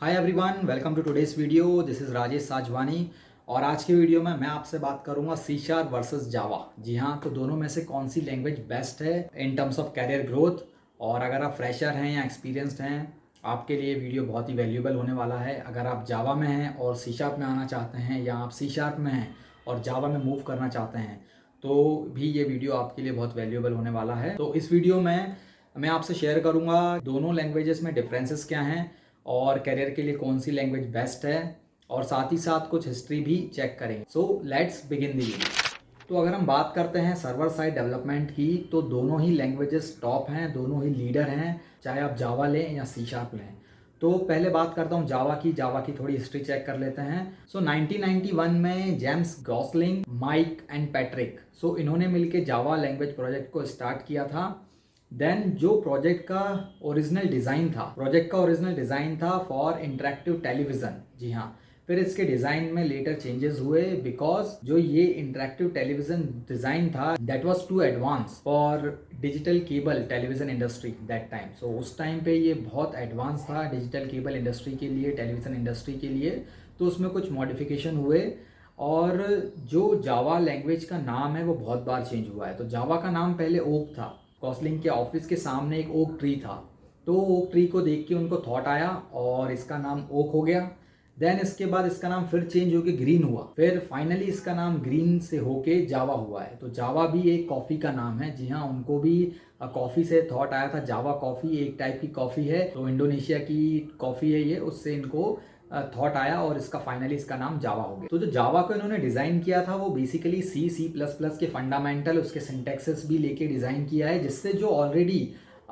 Hi everyone, welcome to today's video. This is Rajesh Sajwani और आज के वीडियो में मैं आपसे बात करूंगा सी शार्प वर्सेस जावा। जी हाँ, तो दोनों में से कौन सी लैंग्वेज बेस्ट है in terms of career growth. और अगर आप फ्रेशर हैं या एक्सपीरियंस्ड हैं, आपके लिए वीडियो बहुत ही वैल्यूएबल होने वाला है। अगर आप जावा में हैं और सी शार्प में आना चाहते हैं, या आप सी शार्प में हैं और जावा में मूव करना चाहते हैं, तो भी ये वीडियो आपके लिए बहुत वैल्यूएबल होने वाला है। तो इस वीडियो में मैं आपसे शेयर करूंगा दोनों लैंग्वेजेस में डिफरेंसेस क्या हैं और करियर के लिए कौन सी लैंग्वेज बेस्ट है, और साथ ही साथ कुछ हिस्ट्री भी चेक करेंगे। So let's begin the video. तो अगर हम बात करते हैं सर्वर साइड डेवलपमेंट की, तो दोनों ही लैंग्वेजेस टॉप हैं, दोनों ही लीडर हैं, चाहे आप जावा लें या सी शार्प लें। तो पहले बात करता हूँ जावा की थोड़ी हिस्ट्री चेक कर लेते हैं। सो 1991 में James Gosling, Mike and Patrick, इन्होंने मिलकर जावा लैंग्वेज प्रोजेक्ट को स्टार्ट किया था। देन जो प्रोजेक्ट का ओरिजिनल डिज़ाइन था फॉर इंटरेक्टिव टेलीविज़न। जी हाँ, फिर इसके डिज़ाइन में लेटर चेंजेस हुए, बिकॉज जो ये इंटरेक्टिव टेलीविज़न डिज़ाइन था that was too advance for digital cable television industry that time. So उस टाइम पे ये बहुत एडवांस था डिजिटल केबल इंडस्ट्री के लिए, टेलीविज़न इंडस्ट्री के लिए। तो उसमें कुछ मॉडिफिकेशन हुए और जो जावा लैंग्वेज का नाम है वो बहुत बार चेंज हुआ है। तो जावा का नाम पहले ओक था, गॉसलिंग के ऑफिस के सामने एक ओक ट्री था, तो ओक ट्री को देख के उनको थॉट आया और इसका नाम ओक हो गया। देन इसके बाद इसका नाम फिर चेंज होके ग्रीन हुआ, फिर फाइनली इसका नाम ग्रीन से होके जावा हुआ है। तो जावा भी एक कॉफ़ी का नाम है। जी हाँ, उनको भी कॉफ़ी से थॉट आया था। जावा कॉफ़ी एक टाइप की कॉफ़ी है, तो इंडोनेशिया की कॉफ़ी है ये, उससे इनको थॉट आया और इसका फाइनली इसका नाम जावा हो गया। तो जो जावा को इन्होंने डिज़ाइन किया था वो बेसिकली सी प्लस प्लस के फंडामेंटल, उसके सिंटैक्सेस भी लेके डिज़ाइन किया है, जिससे जो ऑलरेडी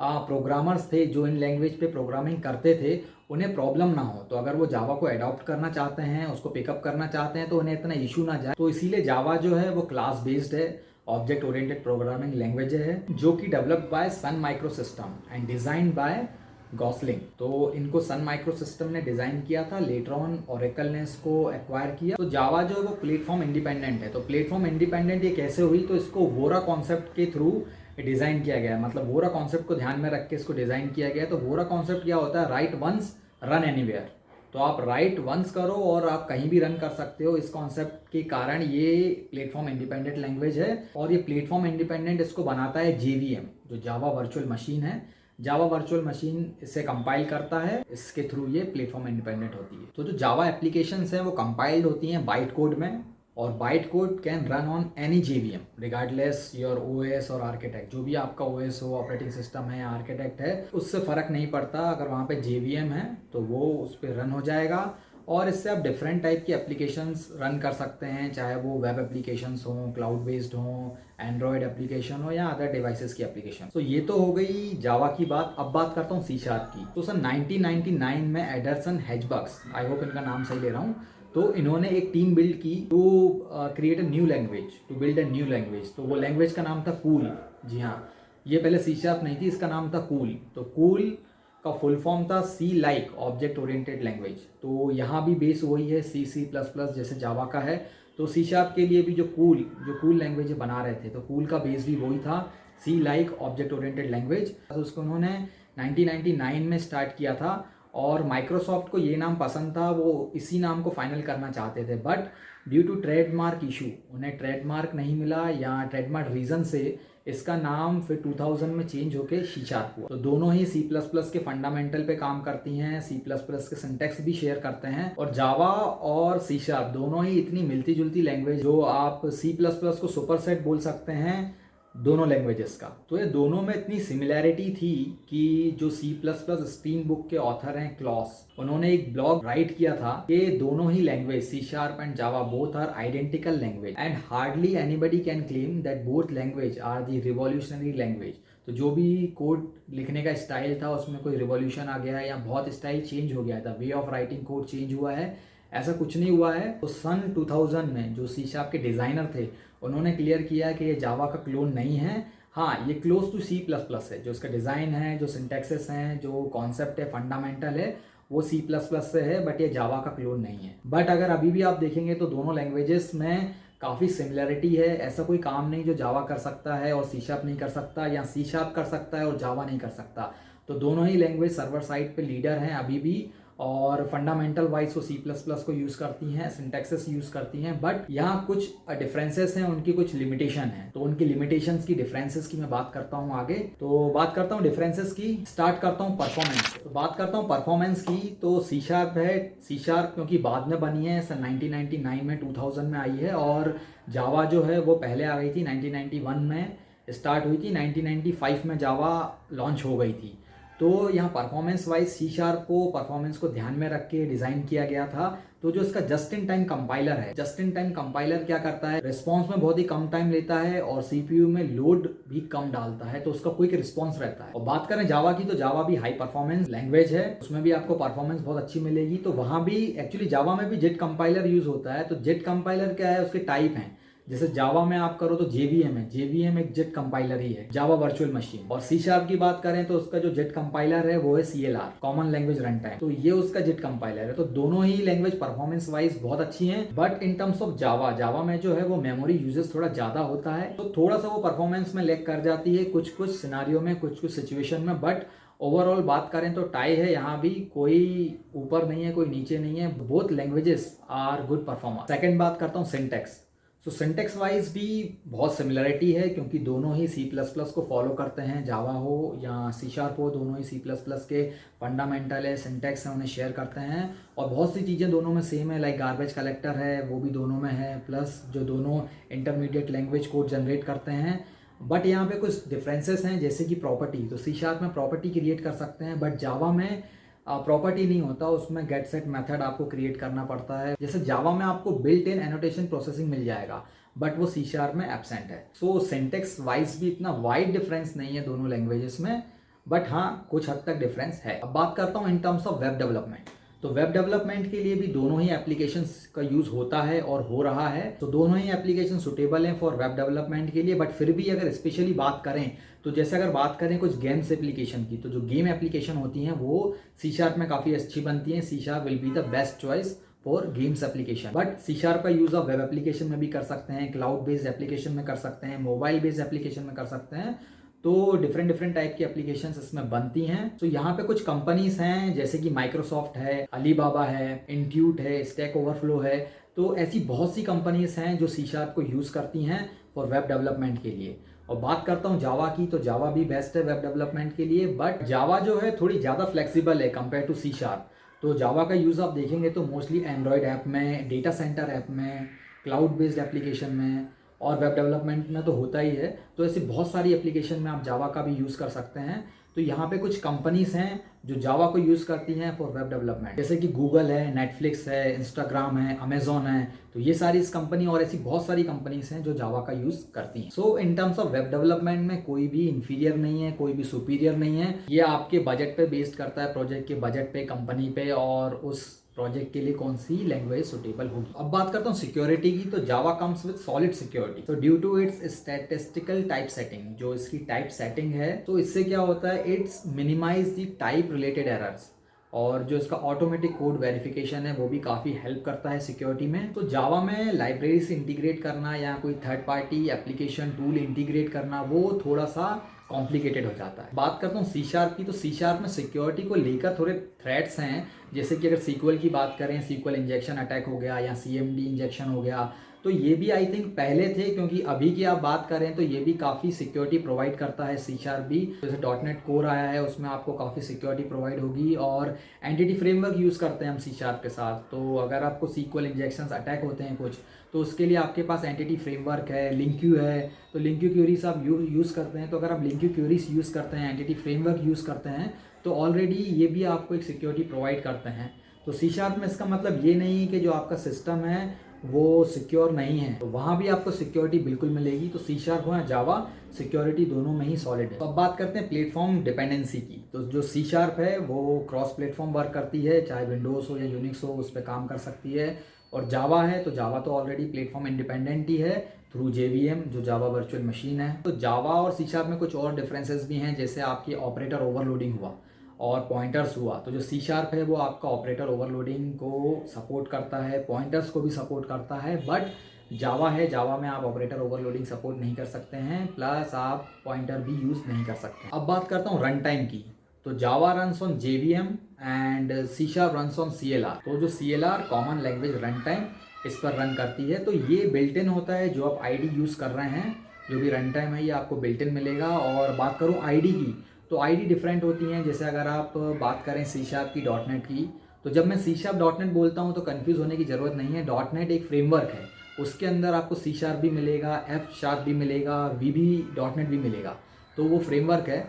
प्रोग्रामर्स थे जो इन लैंग्वेज पे प्रोग्रामिंग करते थे उन्हें प्रॉब्लम ना हो। तो अगर वो जावा को अडॉप्ट करना चाहते हैं, उसको पिकअप करना चाहते हैं, तो उन्हें इतना इशू ना जाए। तो इसीलिए जावा जो है वो क्लास बेस्ड है, ऑब्जेक्ट ओरिएंटेड प्रोग्रामिंग लैंग्वेज है, जो कि developed by Sun Micro System and designed by Gosling. तो इनको सन माइक्रो सिस्टम ने डिज़ाइन किया था, लेटर ऑन ओरेकल ने इसको एक्वायर किया। तो जावा जो है वो प्लेटफॉर्म इंडिपेंडेंट है। तो प्लेटफॉर्म इंडिपेंडेंट ये कैसे हुई, तो इसको वोरा कॉन्सेप्ट के थ्रू डिज़ाइन किया गया है। मतलब वोरा कॉन्सेप्ट को ध्यान में रख के इसको डिज़ाइन किया गया है। तो वोरा कॉन्सेप्ट क्या होता है, राइट वंस रन एनीवेयर। तो आप राइट वंस करो और आप कहीं भी रन कर सकते हो। इस कॉन्सेप्ट के कारण ये प्लेटफॉर्म इंडिपेंडेंट लैंग्वेज है। और ये प्लेटफॉर्म इंडिपेंडेंट इसको बनाता है जेवीएम, जो जावा वर्चुअल मशीन है। जावा वर्चुअल मशीन इसे कंपाइल करता है, इसके थ्रू ये प्लेटफॉर्म इंडिपेंडेंट होती है। तो जो जावा एप्लीकेशंस हैं वो कंपाइल्ड होती हैं बाइट कोड में, और byte code can run on any JVM regardless your OS और आर्किटेक्ट। जो भी आपका ओएस हो, ऑपरेटिंग सिस्टम है या आर्किटेक्ट है, उससे फ़र्क नहीं पड़ता। अगर वहाँ पे जेवीएम है तो वो उस पर रन हो जाएगा। और इससे आप डिफरेंट टाइप की एप्लीकेशंस रन कर सकते हैं, चाहे वो वेब एप्लीकेशंस हों, क्लाउड बेस्ड हों, एंड्रॉयड एप्लीकेशन हो या अदर डिवाइसेस की एप्लीकेशन। तो ये तो हो गई जावा की बात। अब बात करता हूँ सी शार्प की। तो सन 1999 में एडरसन हेजबग्स, आई होप इनका नाम सही ले रहा हूँ, तो इन्होंने एक टीम बिल्ड की to create a new language, to build a new language. तो वो लैंग्वेज का नाम था कूल। जी हाँ, ये पहले सी शार्प नहीं थी, इसका नाम था कूल। तो कूल का फुल फॉर्म था सी लाइक ऑब्जेक्ट ओरिएंटेड लैंग्वेज। तो यहाँ भी बेस वही है, सी प्लस प्लस जैसे जावा का है। तो सी शार्प के लिए भी जो कूल लैंग्वेज बना रहे थे, तो कूल का बेस भी वही था, सी लाइक ऑब्जेक्ट ओरिएंटेड लैंग्वेज। तो उसको उन्होंने 1999 में स्टार्ट किया था, और माइक्रोसॉफ्ट को ये नाम पसंद था, वो इसी नाम को फाइनल करना चाहते थे। But due to trademark issue उन्हें ट्रेडमार्क नहीं मिला, या ट्रेडमार्क रीज़न से इसका नाम फिर 2000 में चेंज होकर सी शार्प हुआ। तो दोनों ही सी प्लस प्लस के फंडामेंटल पे काम करती हैं, सी प्लस प्लस के सिंटैक्स भी शेयर करते हैं। और जावा और सी शार्प दोनों ही इतनी मिलती जुलती लैंग्वेज, जो आप सी प्लस प्लस को सुपरसेट बोल सकते हैं दोनों लैंग्वेजेस का। तो ये दोनों में इतनी सिमिलैरिटी थी कि जो C plus plus steam book के ऑथर हैं क्लॉस, उन्होंने एक ब्लॉग राइट किया था कि दोनों ही language C sharp and Java both are identical language and hardly anybody can claim that both language are the revolutionary language. तो जो भी कोड लिखने का स्टाइल था उसमें कोई रिवॉल्यूशन आ गया है या बहुत स्टाइल चेंज हो गया था, way of writing code change हुआ है, ऐसा कुछ नहीं हुआ है। तो सन 2000 में जो सी शार्प के डिज़ाइनर थे उन्होंने क्लियर किया कि ये जावा का क्लोन नहीं है। हाँ, ये close to C plus plus है, जो इसका डिज़ाइन है, जो सिंटैक्सेस हैं, जो कॉन्सेप्ट है, फंडामेंटल है, वो सी प्लस प्लस से है, बट ये जावा का क्लोन नहीं है। बट अगर अभी भी आप देखेंगे तो दोनों लैंग्वेजेस में काफ़ी सिमिलैरिटी है। ऐसा कोई काम नहीं जो जावा कर सकता है और सी शार्प नहीं कर सकता, या सी शार्प कर सकता है और जावा नहीं कर सकता। तो दोनों ही लैंग्वेज सर्वर साइड पे लीडर हैं अभी भी, और फंडामेंटल वाइज वो सी प्लस प्लस को यूज़ करती हैं, सिंटैक्सेस यूज़ करती हैं, बट यहाँ कुछ डिफरेंसेस हैं, उनकी कुछ लिमिटेशन है। तो उनकी लिमिटेशंस की, डिफरेंसेस की मैं बात करता हूँ आगे। तो बात करता हूँ डिफरेंसेस की, स्टार्ट करता हूँ परफॉर्मेंस से। तो बात करता हूँ परफॉर्मेंस की, तो सी शार्प है। सी शार्प क्योंकि बाद में बनी है, सन 1999 में, 2000 में आई है, और जावा जो है वो पहले आ गई थी, 1991 में स्टार्ट हुई थी, 1995 में जावा लॉन्च हो गई थी। तो यहाँ परफॉर्मेंस वाइज सी शार्प को, परफॉर्मेंस को ध्यान में रख के डिज़ाइन किया गया था। तो जो इसका जस्ट इन टाइम कंपाइलर है, जस्ट इन टाइम कंपाइलर क्या करता है, रिस्पॉन्स में बहुत ही कम टाइम लेता है और सीपीयू में लोड भी कम डालता है, तो उसका क्विक रिस्पॉन्स रहता है। और बात करें जावा की, तो जावा भी हाई परफॉर्मेंस लैंग्वेज है, उसमें भी आपको परफॉर्मेंस बहुत अच्छी मिलेगी। तो वहाँ भी एक्चुअली जावा में भी जेट कंपाइलर यूज होता है। तो जेट कंपाइलर क्या है, उसके टाइप हैं। जैसे जावा में आप करो तो जेवीएम है, जेवीएम एक जेट कंपाइलर ही है, जावा वर्चुअल मशीन। और सी शार्प की बात करें तो उसका जो जेट कंपाइलर है वो है CLR, common language run time. तो ये उसका जेट कंपाइलर है। तो दोनों ही लैंग्वेज परफॉर्मेंस वाइज बहुत अच्छी हैं, but in terms of Java, Java में जो है वो मेमोरी यूजेस थोड़ा ज्यादा होता है, तो थोड़ा सा वो परफॉर्मेंस में लैग कर जाती है कुछ कुछ सिनारियो में, कुछ कुछ सिचुएशन में। बट ओवरऑल बात करें तो टाई है, यहाँ भी कोई ऊपर नहीं है, कोई नीचे नहीं है, both languages are good performer. Second बात करता हूँ सिंटैक्स। तो सिंटेक्स वाइज भी बहुत सिमिलरिटी है, क्योंकि दोनों ही सी प्लस प्लस को फॉलो करते हैं, जावा हो या सी शार्प हो, दोनों ही सी प्लस प्लस के फंडामेंटल है, सिंटेक्स है, उन्हें शेयर करते हैं। और बहुत सी चीज़ें दोनों में सेम है, लाइक गार्बेज कलेक्टर है, वो भी दोनों में है, प्लस जो दोनों इंटरमीडिएट लैंग्वेज कोड जनरेट करते हैं। बट यहाँ पे कुछ डिफरेंसेस हैं, जैसे कि प्रॉपर्टी। तो सी शार्प में प्रॉपर्टी क्रिएट कर सकते हैं, बट जावा में प्रॉपर्टी नहीं होता, उसमें गेट सेट मेथड आपको क्रिएट करना पड़ता है। जैसे जावा में आपको बिल्ट इन एनोटेशन प्रोसेसिंग मिल जाएगा, बट वो सी शार्प में एब्सेंट है। सो सिंटेक्स वाइज भी इतना वाइड डिफरेंस नहीं है दोनों लैंग्वेजेस में, बट हाँ कुछ हद तक डिफरेंस है। अब बात करता हूँ इन टर्म्स ऑफ वेब डेवलपमेंट। तो वेब डेवलपमेंट के लिए भी दोनों ही एप्लीकेशंस का यूज़ होता है और हो रहा है। तो दोनों ही एप्लीकेशन सुटेबल हैं फॉर वेब डेवलपमेंट के लिए। बट फिर भी अगर स्पेशली बात करें, तो जैसे अगर बात करें कुछ गेम्स एप्लीकेशन की, तो जो गेम एप्लीकेशन होती हैं वो सी शार्प में काफ़ी अच्छी बनती हैं। C sharp will be the best choice for games application. But C sharp का यूज़ आप वेब एप्लीकेशन में भी कर सकते हैं, क्लाउड बेस्ड एप्लीकेशन में कर सकते हैं, मोबाइल बेस्ड एप्लीकेशन में कर सकते हैं। तो डिफरेंट डिफरेंट टाइप की एप्लीकेशंस इसमें बनती हैं। तो यहाँ पे कुछ कंपनीज हैं, जैसे कि माइक्रोसॉफ्ट है, अलीबाबा है, इंट्यूट है, स्टैक ओवरफ्लो है। तो ऐसी बहुत सी कंपनीज हैं जो सी शार्प को यूज़ करती हैं फॉर वेब डेवलपमेंट के लिए। और बात करता हूँ जावा की, तो जावा भी बेस्ट है वेब डेवलपमेंट के लिए, बट जावा जो है थोड़ी ज़्यादा फ्लेक्सिबल है कंपेयर टू सी शार्प। तो जावा का यूज़ आप देखेंगे तो मोस्टली एंड्रॉयड ऐप में, डेटा सेंटर ऐप में, क्लाउड बेस्ड एप्लीकेशन में, और वेब डेवलपमेंट में तो होता ही है। तो ऐसी बहुत सारी एप्लीकेशन में आप जावा का भी यूज़ कर सकते हैं। तो यहाँ पे कुछ कंपनीज हैं जो जावा को यूज़ करती हैं फॉर वेब डेवलपमेंट, जैसे कि गूगल है, नेटफ्लिक्स है, इंस्टाग्राम है, अमेजोन है। तो ये सारी इस कंपनी और ऐसी बहुत सारी कंपनीज हैं जो जावा का यूज़ करती हैं। So in terms of web development में कोई भी इंफीरियर नहीं है, कोई भी सुपीरियर नहीं है। ये आपके बजट पे बेस्ड करता है, प्रोजेक्ट के बजट पे, कंपनी पे, और उस प्रोजेक्ट के लिए कौन सी लैंग्वेज सुटेबल होगी। अब बात करता हूँ सिक्योरिटी की, तो Java comes with solid security. तो due to its statistical type setting, जो इसकी टाइप सेटिंग है, तो इससे क्या होता है, it's minimize the type related errors. और जो इसका ऑटोमेटिक कोड वेरिफिकेशन है वो भी काफ़ी हेल्प करता है सिक्योरिटी में। तो जावा में लाइब्रेरी से इंटीग्रेट करना या कोई third party application tool integrate करना, वो थोड़ा सा कॉम्प्लिकेटेड हो जाता है। बात करता हूँ सी शार्प की, तो सी शार्प में सिक्योरिटी को लेकर थोड़े थ्रेट्स हैं। जैसे कि अगर सीक्वल की बात करें, सीक्वल इंजेक्शन अटैक हो गया या सीएमडी इंजेक्शन हो गया, तो ये भी आई थिंक पहले थे, क्योंकि अभी की आप बात करें तो ये भी काफ़ी सिक्योरिटी प्रोवाइड करता है सी शार्प भी। जैसे डॉटनेट कोर आया है, उसमें आपको काफ़ी सिक्योरिटी प्रोवाइड होगी। और एंटिटी फ्रेमवर्क यूज़ करते हैं हम सी शार्प के साथ। तो अगर आपको सीक्वल इंजेक्शंस अटैक होते हैं कुछ, तो उसके लिए आपके पास एंटिटी फ्रेमवर्क है, लिंक्यू है। तो लिंक्यू क्यूरीज आप यूज़ करते हैं। तो अगर आप लिंक्यू क्यूरीज यूज़ करते हैं, एंटिटी फ्रेमवर्क यूज़ करते हैं, तो ऑलरेडी ये भी आपको एक सिक्योरिटी प्रोवाइड करते हैं। तो सी शार्प में इसका मतलब ये नहीं कि जो आपका सिस्टम है वो सिक्योर नहीं है, तो वहाँ भी आपको सिक्योरिटी बिल्कुल मिलेगी। तो सी शार्प हो या जावा, सिक्योरिटी दोनों में ही सॉलिड है। तो अब बात करते हैं प्लेटफॉर्म डिपेंडेंसी की। तो जो सी शार्प है वो क्रॉस प्लेटफॉर्म वर्क करती है, चाहे विंडोज़ हो या यूनिक्स हो, उस पर काम कर सकती है। और जावा है, तो जावा तो ऑलरेडी प्लेटफॉर्म इंडिपेंडेंट ही है थ्रू जेवीएम, जो जावा वर्चुअल मशीन है। तो जावा और सी शार्प में कुछ और डिफरेंसेस भी हैं, जैसे आपकी ऑपरेटर ओवरलोडिंग हुआ और पॉइंटर्स हुआ। तो जो सी शार्प है वो आपका ऑपरेटर ओवरलोडिंग को सपोर्ट करता है, पॉइंटर्स को भी सपोर्ट करता है। बट जावा है, जावा में आप ऑपरेटर ओवरलोडिंग सपोर्ट नहीं कर सकते हैं, प्लस आप पॉइंटर भी यूज़ नहीं कर सकते। अब बात करता हूँ रन टाइम की। तो Java runs on JVM and C sharp runs on CLR। तो जो CLR common language run time इस पर रन करती है। तो ये बिल्ट इन होता है, जो आप ID यूज़ कर रहे हैं, जो भी रन टाइम है ये आपको बिल्ट इन मिलेगा। और बात करूँ ID की, तो ID डिफरेंट होती हैं। जैसे अगर आप बात करें सी शार्प की, .NET की, तो जब मैं सी शार्प .NET बोलता हूँ तो कन्फ्यूज़ होने की ज़रूरत नहीं है। .NET एक फ्रेमवर्क है, उसके अंदर आपको सी शार्प भी मिलेगा, F# भी मिलेगा, VB.NET भी मिलेगा। तो वो फ्रेमवर्क है।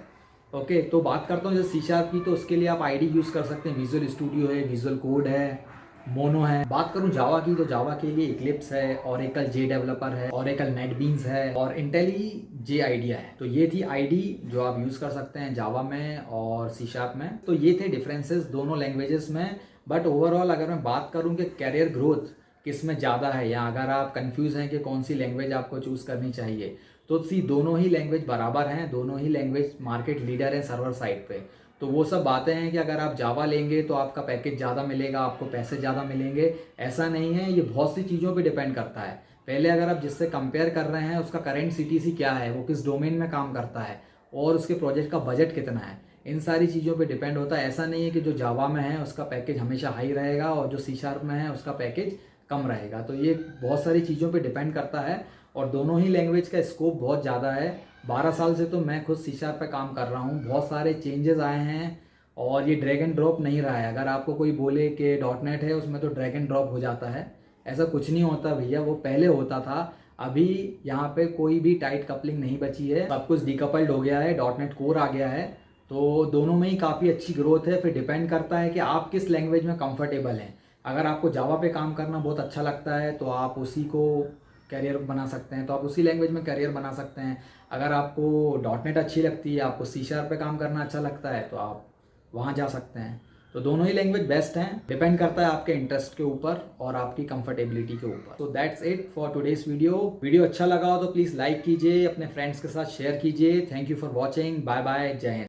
ओके, तो बात करता हूँ जैसे सी शार्प की, तो उसके लिए आप ID यूज़ कर सकते हैं। विजुअल स्टूडियो है, विजुअल कोड है, मोनो है। बात करूँ जावा की, तो जावा के लिए इक्लिप्स है, ओरेकल जे डेवलपर है, ओरेकल नेटबीन्स है और इंटेलीजे आइडिया है। तो ये थी ID जो आप यूज़ कर सकते हैं जावा में और सी शार्प में। तो ये थे डिफरेंसेस दोनों लैंग्वेजेस में। बट ओवरऑल अगर मैं बात करूँ कि कैरियर ग्रोथ किस में ज़्यादा है, या अगर आप कंफ्यूज हैं कि कौन सी लैंग्वेज आपको चूज़ करनी चाहिए, तो दोनों ही लैंग्वेज बराबर हैं, दोनों ही लैंग्वेज मार्केट लीडर हैं सर्वर साइड पे। तो वो सब बातें हैं कि अगर आप जावा लेंगे तो आपका पैकेज ज़्यादा मिलेगा, आपको पैसे ज़्यादा मिलेंगे, ऐसा नहीं है। ये बहुत सी चीज़ों पे डिपेंड करता है। पहले अगर आप जिससे कंपेयर कर रहे हैं उसका करंट CTC क्या है, वो किस डोमेन में काम करता है और उसके प्रोजेक्ट का बजट कितना है, इन सारी चीज़ों पे डिपेंड होता है। ऐसा नहीं है कि जो जावा में है उसका पैकेज हमेशा हाई रहेगा और जो सी शार्प में है उसका पैकेज कम रहेगा। तो ये बहुत सारी चीज़ों पे डिपेंड करता है और दोनों ही लैंग्वेज का स्कोप बहुत ज़्यादा है। 12 साल से तो मैं खुद सी शार्प पे काम कर रहा हूँ, बहुत सारे चेंजेस आए हैं और ये ड्रैग एंड ड्रॉप नहीं रहा है। अगर आपको कोई बोले कि .NET है उसमें तो ड्रैग एंड ड्रॉप हो जाता है, ऐसा कुछ नहीं होता भैया, वो पहले होता था। अभी यहाँ पे कोई भी टाइट कपलिंग नहीं बची है, सब कुछ डिकपल्ड हो गया है, .NET कोर आ गया है। तो दोनों में ही काफ़ी अच्छी ग्रोथ है। फिर डिपेंड करता है कि आप किस लैंग्वेज में कंफर्टेबल हैं। अगर आपको जावा पे काम करना बहुत अच्छा लगता है तो आप उसी को करियर बना सकते हैं, तो आप उसी लैंग्वेज में करियर बना सकते हैं। अगर आपको .NET अच्छी लगती है, आपको सी शार्प पे काम करना अच्छा लगता है, तो आप वहाँ जा सकते हैं। तो दोनों ही लैंग्वेज बेस्ट हैं, डिपेंड करता है आपके इंटरेस्ट के ऊपर और आपकी कंफर्टेबिलिटी के ऊपर। तो that's it for today's video अच्छा लगा हो तो प्लीज़ लाइक कीजिए, अपने फ्रेंड्स के साथ शेयर कीजिए। Thank you for watching, bye bye, जय हिंद।